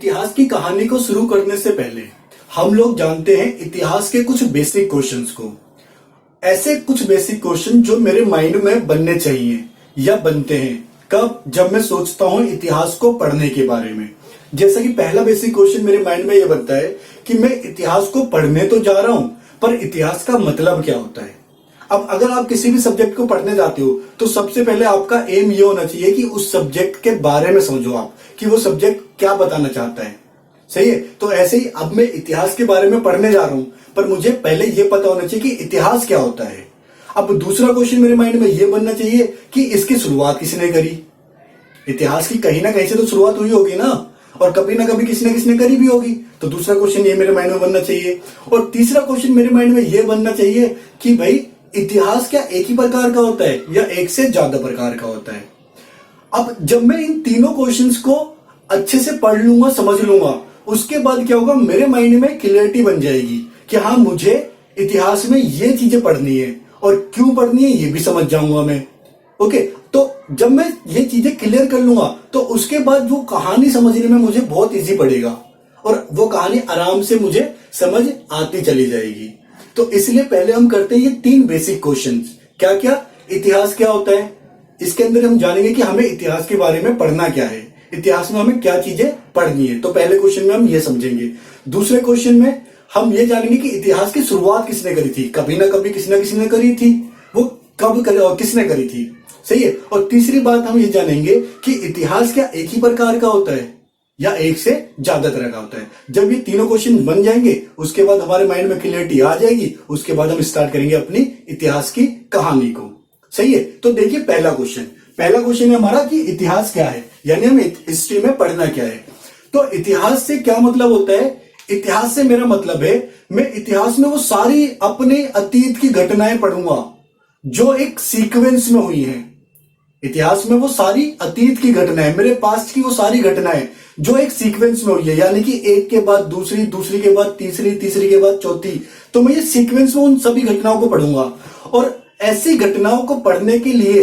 इतिहास की कहानी को शुरू करने से पहले हम लोग जानते हैं इतिहास के कुछ बेसिक क्वेश्चंस को। ऐसे कुछ बेसिक क्वेश्चन जो मेरे माइंड में बनने चाहिए या बनते हैं कब, जब मैं सोचता हूं इतिहास को पढ़ने के बारे में। जैसा कि पहला बेसिक क्वेश्चन मेरे माइंड में ये बनता है कि मैं इतिहास को पढ़ने तो जा रहा हूं, पर इतिहास का मतलब क्या होता है। अब अगर आप किसी भी सब्जेक्ट को पढ़ने जाते हो तो सबसे पहले आपका एम ये होना चाहिए कि उस सब्जेक्ट के बारे में समझो आप कि वो सब्जेक्ट क्या बताना चाहता है। सही है। तो ऐसे ही अब मैं इतिहास के बारे में पढ़ने जा रहा हूं, पर मुझे पहले ये पता होना चाहिए कि इतिहास क्या होता है। अब दूसरा क्वेश्चन मेरे माइंड में ये बनना चाहिए कि इसकी शुरुआत किसने करी। इतिहास की कहीं ना कहीं से तो शुरुआत हुई होगी ना, और कभी ना कभी किसी ने किसने करी भी होगी। तो दूसरा क्वेश्चन ये मेरे माइंड में बनना चाहिए। और तीसरा क्वेश्चन मेरे माइंड में ये बनना चाहिए कि भाई इतिहास क्या एक ही प्रकार का होता है या एक से ज्यादा प्रकार का होता है। अब जब मैं इन तीनों क्वेश्चंस को अच्छे से पढ़ लूंगा, समझ लूंगा, उसके बाद क्या होगा, मेरे माइंड में क्लियरिटी बन जाएगी कि हाँ मुझे इतिहास में ये चीजें पढ़नी है और क्यों पढ़नी है ये भी समझ जाऊंगा मैं। ओके, तो जब मैं ये चीजें क्लियर कर लूंगा तो उसके बाद वो कहानी समझने में मुझे बहुत इजी पड़ेगा और वो कहानी आराम से मुझे समझ आती चली जाएगी। तो इसलिए पहले हम करते हैं ये तीन बेसिक क्वेश्चंस। क्या क्या? इतिहास क्या होता है, इसके अंदर हम जानेंगे कि हमें इतिहास के बारे में पढ़ना क्या है, इतिहास में हमें क्या चीजें पढ़नी है। तो पहले क्वेश्चन में हम ये समझेंगे। दूसरे क्वेश्चन में हम ये जानेंगे कि इतिहास की शुरुआत किसने करी थी। कभी ना कभी किसी ना किसी ने करी थी, वो कब और किसने करी थी। सही है। और तीसरी बात हम ये जानेंगे कि इतिहास क्या एक ही प्रकार का होता है या एक से ज्यादा तरह का होता है। जब ये तीनों क्वेश्चन बन जाएंगे उसके बाद हमारे माइंड में क्लियरिटी आ जाएगी, उसके बाद हम स्टार्ट करेंगे अपनी इतिहास की कहानी को। सही है। तो देखिए पहला क्वेश्चन है हमारा कि इतिहास क्या है, यानी हम हिस्ट्री में पढ़ना क्या है। तो इतिहास से क्या मतलब होता है? इतिहास से मेरा मतलब है मैं इतिहास में वो सारी अपने अतीत की घटनाएं पढ़ूंगा जो एक सीक्वेंस में हुई हैं। इतिहास में वो सारी अतीत की घटनाएं, मेरे पास्ट की वो सारी घटनाएं जो एक सीक्वेंस में हुई है, यानी कि एक के बाद दूसरी, दूसरी के बाद तीसरी, तीसरी के बाद चौथी। तो मैं ये सीक्वेंस में उन सभी घटनाओं को पढ़ूंगा। और ऐसी घटनाओं को पढ़ने के लिए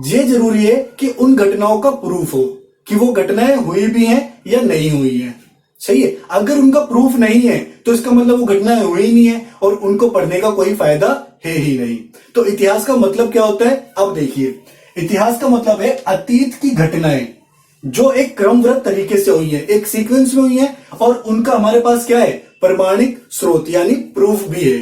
ये जरूरी है कि उन घटनाओं का प्रूफ हो कि वो घटनाएं हुई भी हैं या नहीं हुई हैं। सही है। अगर उनका प्रूफ नहीं है तो इसका मतलब वो घटनाएं हुई ही नहीं है और उनको पढ़ने का कोई फायदा है ही नहीं। तो इतिहास का मतलब क्या होता है? अब देखिए, इतिहास का मतलब है अतीत की घटनाएं जो एक क्रमबद्ध तरीके से हुई है, एक सीक्वेंस में हुई है, और उनका हमारे पास क्या है? प्रमाणिक स्रोत यानी प्रूफ भी है।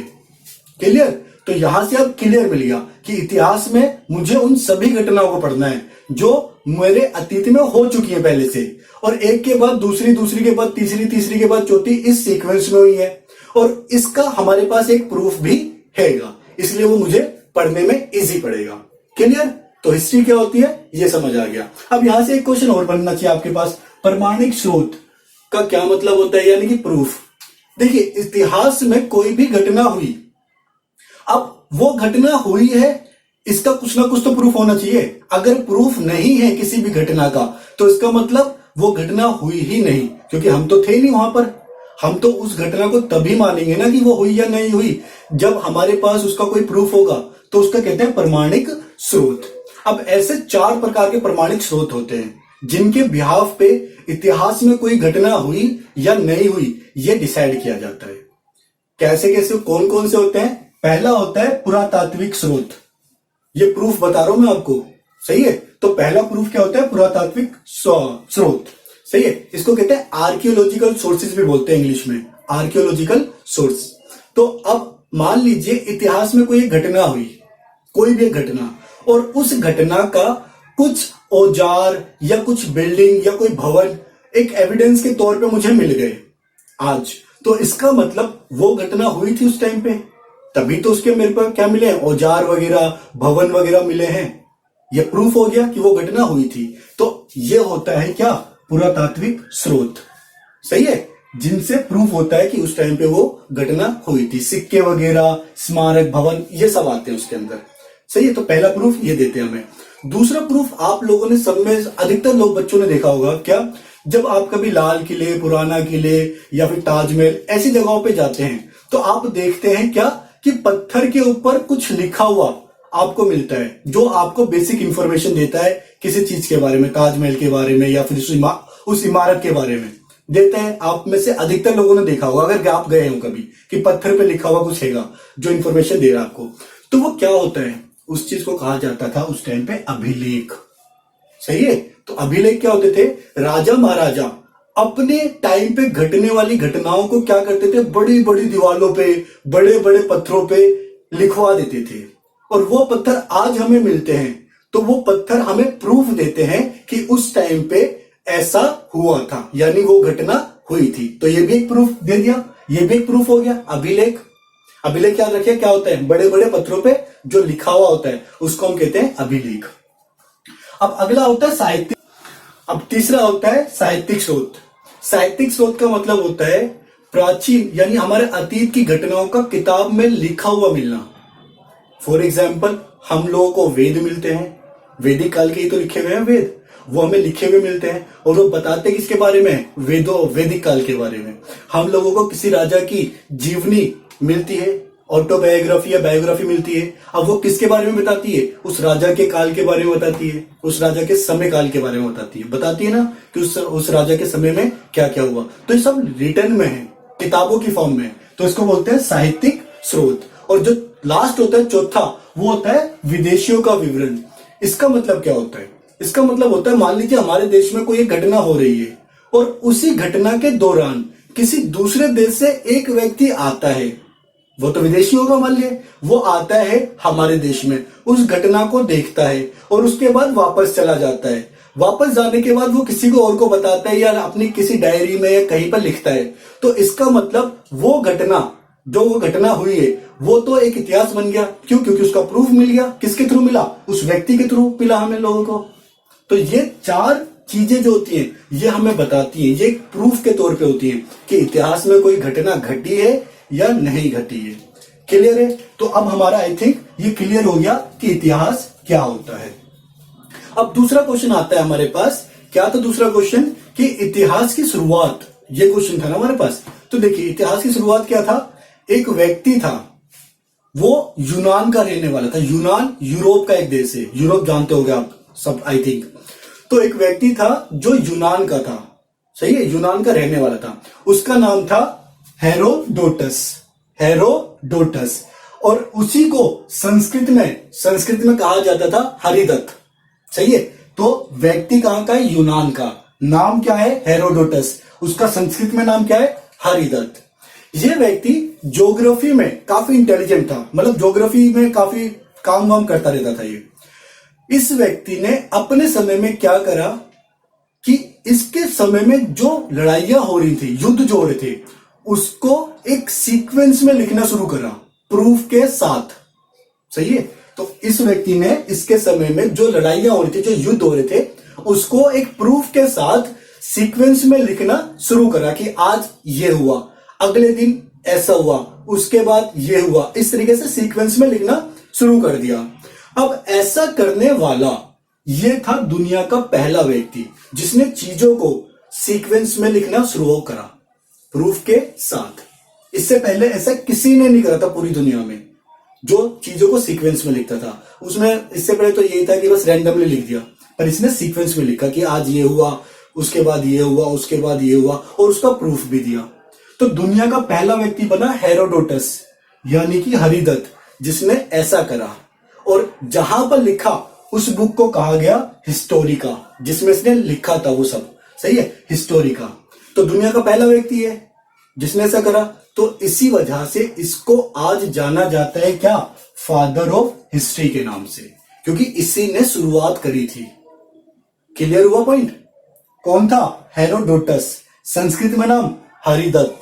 क्लियर? तो यहां से अब क्लियर मिल गया कि इतिहास में मुझे उन सभी घटनाओं को पढ़ना है जो मेरे अतीत में हो चुकी है पहले से, और एक के बाद दूसरी, दूसरी के बाद तीसरी, तीसरी के बाद चौथी, इस सीक्वेंस में हुई है, और इसका हमारे पास एक प्रूफ भी हैगा, इसलिए वो मुझे पढ़ने में इजी पड़ेगा। क्लियर? तो हिस्ट्री क्या होती है ये समझ आ गया। अब यहां से एक क्वेश्चन और बनना चाहिए आपके पास, प्रमाणिक स्रोत का क्या मतलब होता है, यानी कि प्रूफ। देखिए, इतिहास में कोई भी घटना हुई, अब वो घटना हुई है, इसका कुछ ना कुछ तो प्रूफ होना चाहिए। अगर प्रूफ नहीं है किसी भी घटना का तो इसका मतलब वो घटना हुई ही नहीं, क्योंकि हम तो थे नहीं वहां पर। हम तो उस घटना को तभी मानेंगे ना कि वो हुई या नहीं हुई जब हमारे पास उसका कोई प्रूफ होगा। तो उसका कहते हैं प्रमाणिक स्रोत। अब ऐसे चार प्रकार के प्रमाणिक स्रोत होते हैं जिनके बिहाफ पे इतिहास में कोई घटना हुई या नहीं हुई ये डिसाइड किया जाता है। कैसे कैसे, कौन कौन से होते हैं? पहला होता है पुरातात्विक स्रोत। ये प्रूफ बता रहा हूं मैं आपको। सही है। तो पहला प्रूफ क्या होता है? पुरातात्विक स्रोत। सही है। इसको कहते हैं आर्कियोलॉजिकल सोर्सेज भी बोलते हैं इंग्लिश में, आर्कियोलॉजिकल सोर्स। तो अब मान लीजिए इतिहास में कोई घटना हुई, कोई भी घटना, और उस घटना का कुछ औजार या कुछ बिल्डिंग या कोई भवन एक एविडेंस के तौर पे मुझे मिल गए आज, तो इसका मतलब वो घटना हुई थी उस टाइम पे, तभी तो उसके मेरे पास क्या मिले? औजार वगैरह, भवन वगैरह मिले हैं। ये प्रूफ हो गया कि वो घटना हुई थी। तो ये होता है क्या? पुरातात्विक स्रोत। सही है। जिनसे प्रूफ होता है कि उस टाइम पे वो घटना हुई थी। सिक्के वगैरह, स्मारक, भवन, ये सब आते हैं उसके अंदर। सही है। तो पहला प्रूफ ये देते हैं हमें। दूसरा प्रूफ आप लोगों ने, सब में अधिकतर लोग, बच्चों ने देखा होगा क्या, जब आप कभी लाल किले, पुराना किले या फिर ताजमहल ऐसी जगहों पे जाते हैं तो आप देखते हैं क्या कि पत्थर के ऊपर कुछ लिखा हुआ आपको मिलता है जो आपको बेसिक इंफॉर्मेशन देता है किसी चीज के बारे में, ताजमहल के बारे में या फिर उस इमारत के बारे में। देते हैं। आप में से अधिकतर लोगों ने देखा होगा अगर आप गए हो कभी कि पत्थर पे लिखा हुआ कुछ हैगा जो इंफॉर्मेशन दे रहा है आपको, तो वो क्या होता है, उस चीज को कहा जाता था उस टाइम पे अभिलेख। सही है। तो अभिलेख क्या होते थे, राजा महाराजा अपने टाइम पे घटने वाली घटनाओं को क्या करते थे, बड़ी बड़ी दीवारों पे बड़े बड़े पत्थरों पे लिखवा देते थे। और वो पत्थर आज हमें मिलते हैं तो वो पत्थर हमें प्रूफ देते हैं कि उस टाइम पे ऐसा हुआ था, यानी वो घटना हुई थी। तो ये भी एक प्रूफ दे दिया, ये भी एक प्रूफ हो गया अभिलेख। अभिलेख याद रखिए क्या होता है, बड़े बड़े पत्थरों पे जो लिखा हुआ होता है उसको हम कहते हैं अभिलेख। अब अगला होता है साहित्यिक। अब तीसरा होता है साहित्यिक स्रोत। साहित्यिक स्रोत का मतलब होता है प्राचीन यानी हमारे अतीत की घटनाओं का किताब में लिखा हुआ मिलना। फॉर एग्जाम्पल हम लोगों को वेद मिलते हैं, वैदिक काल के ही तो लिखे हुए हैं वेद, वो हमें लिखे हुए मिलते हैं और वो बताते किसके बारे में, वैदिक काल के बारे में। हम लोगों को किसी राजा की जीवनी मिलती है, ऑटोबायोग्राफी या बायोग्राफी मिलती है। अब वो किसके बारे में बताती है, उस राजा के काल के बारे में बताती है, उस राजा के समय काल के बारे में बताती है ना कि उस राजा के समय में क्या क्या हुआ। तो ये सब रिटर्न में है, किताबों की फॉर्म में, तो इसको बोलते हैं साहित्यिक स्रोत। और जो लास्ट होता है चौथा, वो होता है विदेशियों का विवरण। इसका मतलब क्या होता है, इसका मतलब होता है मान लीजिए हमारे देश में कोई एक घटना हो रही है और उसी घटना के दौरान किसी दूसरे देश से एक व्यक्ति आता है, वो तो विदेशी होगा मान लिए, वो आता है हमारे देश में, उस घटना को देखता है और उसके बाद वापस चला जाता है। वापस जाने के बाद वो किसी को और को बताता है या अपनी किसी डायरी में या कहीं पर लिखता है। तो इसका मतलब वो घटना हुई है वो तो एक इतिहास बन गया। क्यों? क्योंकि उसका प्रूफ मिल गया। किसके थ्रू मिला? उस व्यक्ति के थ्रू मिला हमें लोगों को। तो ये चार चीजें जो होती हैं ये हमें बताती हैं, ये एक प्रूफ के तौर पे होती हैं कि इतिहास में कोई घटना घटी है या नहीं घटी है। क्लियर है? तो अब हमारा आई थिंक ये क्लियर हो गया कि इतिहास क्या होता है। अब दूसरा क्वेश्चन आता है हमारे पास। क्या था दूसरा क्वेश्चन? कि इतिहास की शुरुआत, ये क्वेश्चन था ना हमारे पास। तो देखिए इतिहास की शुरुआत क्या था, एक व्यक्ति था, वो यूनान का रहने वाला था। यूनान यूरोप का एक देश है, यूरोप जानते होंगे आप सब आई थिंक। तो एक व्यक्ति था जो यूनान का था, सही है, यूनान का रहने वाला था। उसका नाम था हेरोडोटस। हेरोडोटस। और उसी को संस्कृत में कहा जाता था हरिदत्त। सही है। तो व्यक्ति कहां का है? यूनान का। नाम क्या है? हेरोडोटस। उसका संस्कृत में नाम क्या है? हरिदत्त। ये व्यक्ति ज्योग्राफी में काफी इंटेलिजेंट था, मतलब ज्योग्राफी में काफी काम वाम करता रहता था ये। इस व्यक्ति ने अपने समय में क्या करा कि इसके समय में जो लड़ाइयां हो रही थी, युद्ध जो हो रहे थे, उसको एक सीक्वेंस में लिखना शुरू करा, प्रूफ के साथ। सही है। तो इस व्यक्ति ने इसके समय में जो लड़ाइयां हो रही थी, जो युद्ध हो रहे थे, उसको एक प्रूफ के साथ सीक्वेंस में लिखना शुरू करा कि आज ये हुआ, अगले दिन ऐसा हुआ, उसके बाद ये हुआ। इस तरीके से सीक्वेंस में लिखना शुरू कर दिया। अब ऐसा करने वाला ये था दुनिया का पहला व्यक्ति जिसने चीजों को सीक्वेंस में लिखना शुरू करा, प्रूफ के साथ। इससे पहले ऐसा किसी ने नहीं करा था पूरी दुनिया में, जो चीजों को सीक्वेंस में लिखता था। उसमें इससे पहले तो यही था कि बस रैंडमली लिख दिया, पर इसने सीक्वेंस में लिखा कि आज ये हुआ, उसके बाद ये हुआ, उसके बाद ये हुआ, और उसका प्रूफ भी दिया। तो दुनिया का पहला व्यक्ति बना हेरोडोटस, यानी कि हरिदत्त, जिसने ऐसा करा। और जहां पर लिखा उस बुक को कहा गया हिस्टोरिका, जिसमें इसने लिखा था वो सब। सही है, हिस्टोरिका। तो दुनिया का पहला व्यक्ति है जिसने ऐसा करा। तो इसी वजह से इसको आज जाना जाता है क्या? फादर ऑफ हिस्ट्री के नाम से, क्योंकि इसी ने शुरुआत करी थी। क्लियर हुआ पॉइंट? कौन था? हेरोडोटस। संस्कृत में नाम हरिदत्त।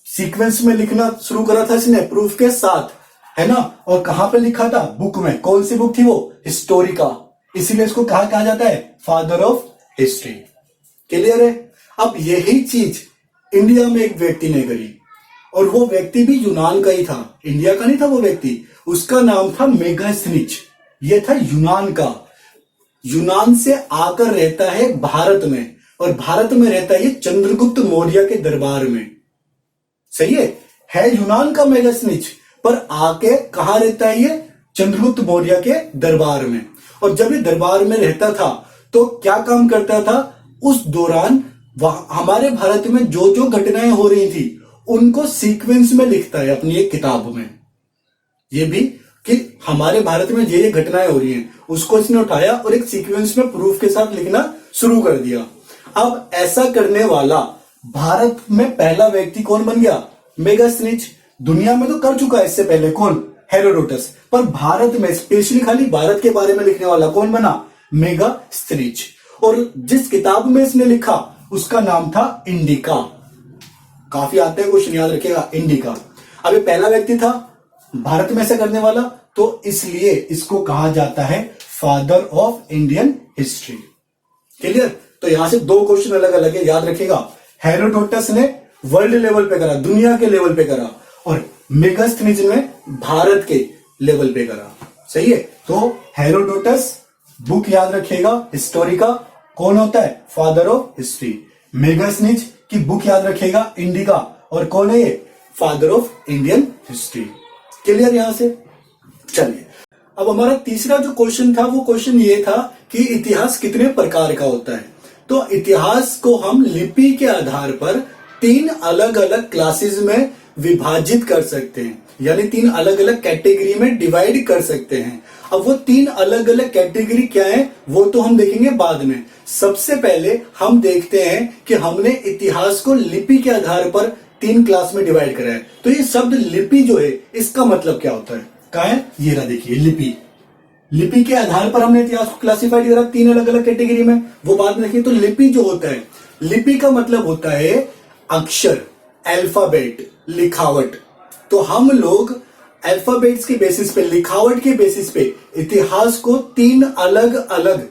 सीक्वेंस में लिखना शुरू करा था इसने प्रूफ के साथ, है ना। और कहां पे लिखा था? बुक में। कौन सी बुक थी वो? हिस्टोरिका। इसीलिए इसको कहा जाता है फादर ऑफ हिस्ट्री। क्लियर है? अब यही चीज इंडिया में एक व्यक्ति ने करी, और वो व्यक्ति भी यूनान का ही था, इंडिया का नहीं था वो व्यक्ति। उसका नाम था मेगास्थनीज। ये था यूनान का। यूनान से आकर रहता है भारत में, और भारत में रहता है ये चंद्रगुप्त मौर्य के दरबार में। सही है यूनान का मेगास्थनीज, पर आके कहां रहता है ये? चंद्रगुप्त मौर्य के दरबार में। और जब ये दरबार में रहता था तो क्या काम करता था? उस दौरान हमारे भारत में जो जो घटनाएं हो रही थी उनको सीक्वेंस में लिखता है अपनी एक किताब में। ये भी कि हमारे भारत में ये घटनाएं हो रही हैं उसको इसने उठाया और एक सीक्वेंस में प्रूफ के साथ लिखना शुरू कर दिया। अब ऐसा करने वाला भारत में पहला व्यक्ति कौन बन गया? मेगास्थनीज। दुनिया में तो कर चुका है इससे पहले, कौन? हेरोडोटस। पर भारत में स्पेशली खाली भारत के बारे में लिखने वाला कौन बना? मेगास्थनीज। और जिस किताब में इसने लिखा उसका नाम था इंडिका। काफी आते हैं क्वेश्चन, याद रखिएगा, इंडिका। अब ये पहला व्यक्ति था भारत में ऐसा करने वाला, तो इसलिए इसको कहा जाता है father of Indian history. Clear? तो यहां से दो क्वेश्चन अलग अलग है, याद रखिएगा। हेरोडोटस ने वर्ल्ड लेवल पे करा, दुनिया के लेवल पे करा, और मेगास्थनीज ने भारत के लेवल पे करा। सही है? तो हेरोडोटस बुक याद रखिएगा, हिस्टोरिका, कौन होता है? Father of history. मेगास्थनीज की बुक याद रखिएगा, इंडिका, और कौन है ये? Father of Indian history. Clear यहां से? चलिए, अब हमारा तीसरा जो क्वेश्चन था वो क्वेश्चन ये था कि इतिहास कितने प्रकार का होता है। तो इतिहास को हम लिपि के आधार पर 3 अलग अलग क्लासेस में विभाजित कर सकते हैं, यानी 3 अलग अलग कैटेगरी में डिवाइड कर सकते हैं। अब वो 3 अलग अलग कैटेगरी क्या है वो तो हम देखेंगे बाद में। सबसे पहले हम देखते हैं कि हमने इतिहास को लिपि के आधार पर 3 क्लास में डिवाइड करा है। तो ये शब्द लिपि जो है इसका मतलब क्या होता है? कहा है? ये रहा, देखिए, लिपि। लिपि के आधार पर हमने इतिहास को क्लासिफाइड करा 3 अलग अलग कैटेगरी में, वो बाद में देखिए। तो लिपि जो होता है, लिपि का मतलब होता है अक्षर, अल्फाबेट, लिखावट। तो हम लोग अल्फाबेट्स के बेसिस पे, लिखावट के बेसिस पे इतिहास को 3 अलग अलग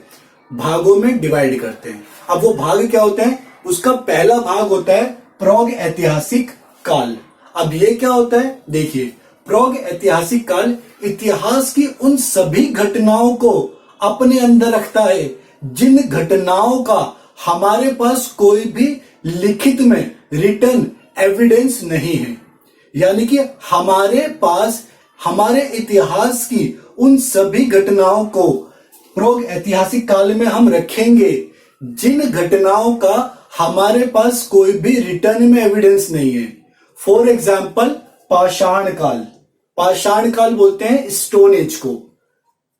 भागों में डिवाइड करते हैं। अब वो भाग क्या होते हैं? उसका पहला भाग होता है प्राग ऐतिहासिक काल। अब ये क्या होता है? देखिए, प्राग ऐतिहासिक काल इतिहास की उन सभी घटनाओं को अपने अंदर रखता है जिन घटनाओं का हमारे पास कोई भी लिखित में रिटर्न एविडेंस नहीं है। यानी कि हमारे पास हमारे इतिहास की उन सभी घटनाओं को प्राग ऐतिहासिक काल में हम रखेंगे जिन घटनाओं का हमारे पास कोई भी रिटर्न में एविडेंस नहीं है। फॉर एग्जाम्पल, पाषाण काल। पाषाण काल बोलते हैं स्टोन एज को।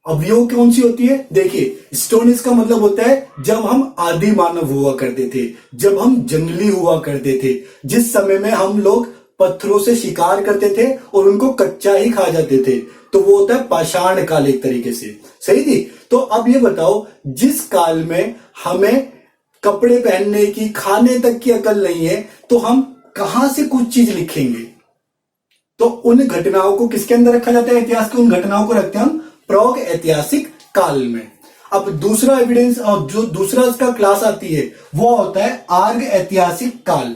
अब यो कौन सी होती है? देखिए, स्टोन एज का मतलब होता है जब हम आदि मानव हुआ करते थे, जब हम जंगली हुआ करते थे, जिस समय में हम लोग पत्थरों से शिकार करते थे और उनको कच्चा ही खा जाते थे, तो वो होता है पाषाण काल एक तरीके से। सही थी? तो अब ये बताओ, जिस काल में हमें कपड़े पहनने की, खाने तक की अकल नहीं है, तो हम कहां से कुछ चीज लिखेंगे? तो उन घटनाओं को किसके अंदर रखा जाता है? इतिहास की उन घटनाओं को रखते हैं हम प्राग ऐतिहासिक काल में। अब दूसरा एविडेंस और जो दूसरा इसका क्लास आती है वो होता है आर्घ ऐतिहासिक काल।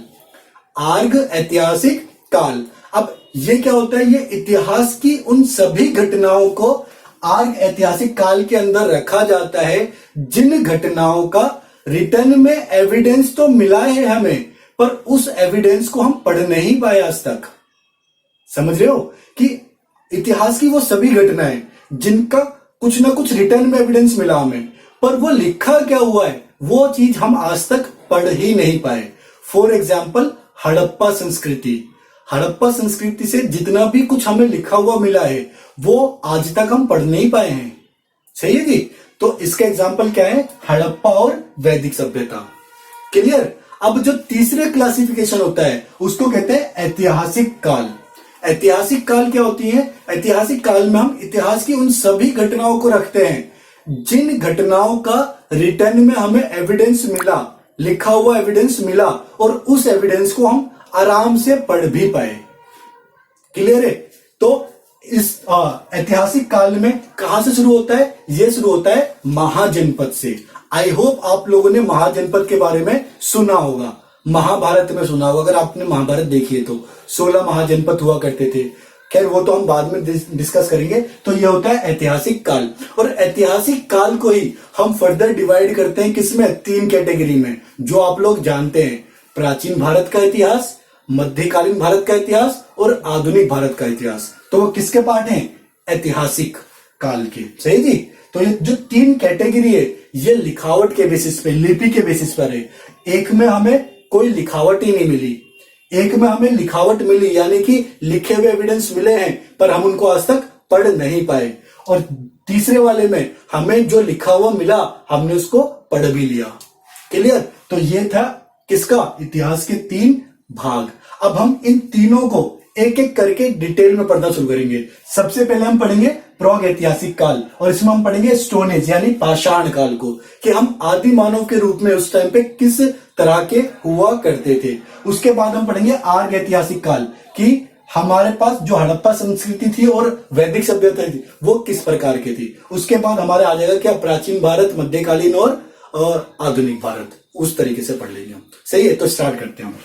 आर्घ ऐतिहासिक काल। अब ये क्या होता है? ये इतिहास की उन सभी घटनाओं को आर्घ ऐतिहासिक काल के अंदर रखा जाता है जिन घटनाओं का रिटर्न में एविडेंस तो मिला है हमें, पर उस एविडेंस को हम पढ़ नहीं पाए आज तक। समझ रहे हो कि इतिहास की वो सभी घटनाएं जिनका कुछ ना कुछ रिटर्न में एविडेंस मिला हमें, पर वो लिखा क्या हुआ है वो चीज हम आज तक पढ़ ही नहीं पाए। फॉर एग्जाम्पल, हड़प्पा संस्कृति। हड़प्पा संस्कृति से जितना भी कुछ हमें लिखा हुआ मिला है वो आज तक हम पढ़ नहीं पाए हैं। सही है जी? तो इसका एग्जाम्पल क्या है? हड़प्पा और वैदिक सभ्यता। क्लियर? अब जो तीसरे क्लासिफिकेशन होता है उसको कहते हैं ऐतिहासिक काल। ऐतिहासिक काल क्या होती है? ऐतिहासिक काल में हम इतिहास की उन सभी घटनाओं को रखते हैं जिन घटनाओं का रिटर्न में हमें एविडेंस मिला, लिखा हुआ एविडेंस मिला, और उस एविडेंस को हम आराम से पढ़ भी पाए। क्लियर है? तो इस ऐतिहासिक काल में कहां से शुरू होता है? यह शुरू होता है महाजनपद से। आई होप आप लोगों ने महाजनपद के बारे में सुना होगा, महाभारत में सुना होगा। अगर आपने महाभारत देखी है तो 16 महाजनपद हुआ करते थे। खैर वो तो हम बाद में डिस्कस करेंगे। तो ये होता है ऐतिहासिक काल, और ऐतिहासिक काल को ही हम फर्दर डिवाइड करते हैं किसमें? 3 कैटेगरी में, जो आप लोग जानते हैं। प्राचीन भारत का इतिहास, मध्यकालीन भारत का इतिहास और आधुनिक भारत का इतिहास। तो वो किसके पार्ट हैं? ऐतिहासिक काल के। सही जी? तो ये जो 3 कैटेगरी है ये लिखावट के बेसिस पे, लिपि के बेसिस पर है। एक में हमें कोई लिखावट ही नहीं मिली, एक में हमें लिखावट मिली यानी कि लिखे हुए एविडेंस मिले हैं पर हम उनको आज तक पढ़ नहीं पाए, और तीसरे वाले में हमें जो लिखा हुआ मिला हमने उसको पढ़ भी लिया। क्लियर? तो ये था किसका, इतिहास के 3 भाग। अब हम इन तीनों को एक एक करके डिटेल में पढ़ना शुरू करेंगे। सबसे पहले हम पढ़ेंगे प्राग ऐतिहासिक काल, और इसमें हम पढ़ेंगे स्टोन एज यानी पाषाण काल को, कि हम आदि मानव के रूप में उस टाइम पे किस तरह के हुआ करते थे। उसके बाद हम पढ़ेंगे आर्य ऐतिहासिक काल, कि हमारे पास जो हड़प्पा संस्कृति थी और वैदिक सभ्यता थी वो किस प्रकार की थी। उसके बाद हमारे आ जाएगा क्या, प्राचीन भारत, मध्यकालीन और आधुनिक भारत, उस तरीके से पढ़ लेंगे हम। सही है, तो स्टार्ट करते हैं हम।